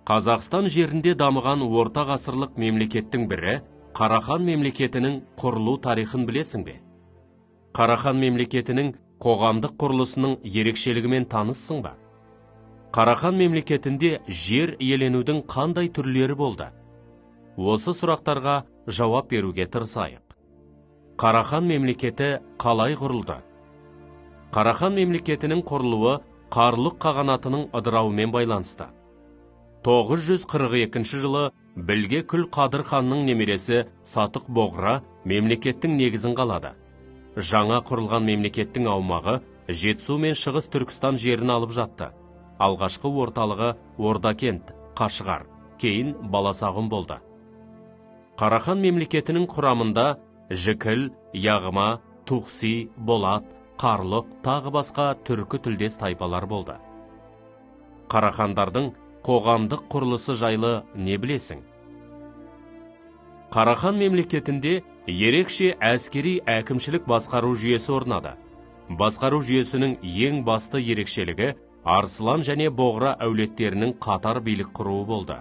Қазақстан жерінде дамыған орта ғасырлық мемлекеттің бірі Қарахан мемлекетінің құрылу тарихын білесің бе? Қарахан мемлекетінің қоғамдық құрылысының ерекшелігімен таныссың ба? Қарахан мемлекетінде жер иеленудің қандай түрлері болды? Осы сұрақтарға жауап беруге тырысайық. Қарахан мемлекеті қалай құрылды? Қарахан мемлекетінің құрылуы Қарлұқ қағанатының ыдырауымен байланысты. 942 жылы Білге Күл Қадыр ханның немересі Сатық Боғра мемлекеттің негізін қалады. Жаңа құрылған мемлекеттің аумағы Жетісу мен Шығыс Түркістан жерін алып жатты. Алғашқы орталығы Ордакент, Қашғар, кейін Баласағұн болды. Қарахан мемлекетінің құрамында Жікіл, Яғма, Тұқси, Болат, Қарлұқ тағы басқа түркі тілдес тайпалар болды. Қарахандардың қоғамдық құрылысы жайлы не білесің? Қарахан мемлекетінде ерекше әскери әкімшілік басқару жүйесі орнады. Басқару жүйесінің ең басты ерекшелігі Арслан және Боғра әулеттерінің қатар билік құруы болды.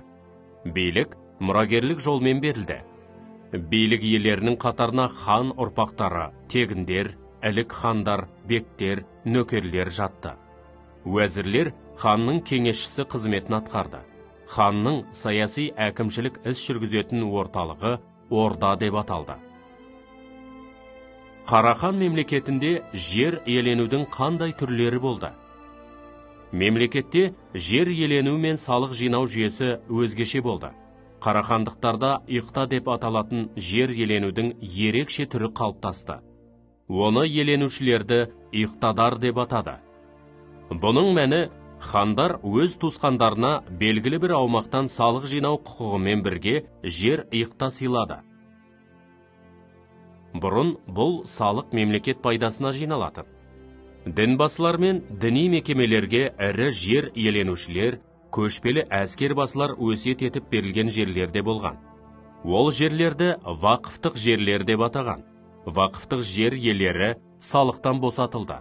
Билік мұрагерлік жолмен берілді. Билік иелерінің қатарына хан ұрпақтары, тегіндер, ілік хандар, бектер, нөкерлер жатты. Уәзірлер ханның кеңесшісі қызметін атқарды. Ханның саяси әкімшілік іс жүргізетін орталығы Орда деп аталды. Қарахан мемлекетінде жер иеленудің қандай түрлері болды? Мемлекетте жер иелену мен салық жинау жүйесі өзгеше болды. Қарахандықтарда иқта деп аталатын жер иеленудің ерекше түрі қалыптасты. Оны иеленушілерді иқтадар деп атады. Бұның мәні хандар өз туысқандарына белгілі бір аумақтан салық жинау құқығымен бірге жер иқта сыйлады. Бұрын бұл салық мемлекет пайдасына жиналатын. Дінбасылар мен діни мекемелерге ірі жер иеленушілер, көшпелі әскер басылар өсиет етіп берілген жерлерде болған. Ол жерлерді вақыфтық жерлер деп атаған. Вақыфтық жер иелері салықтан босатылды.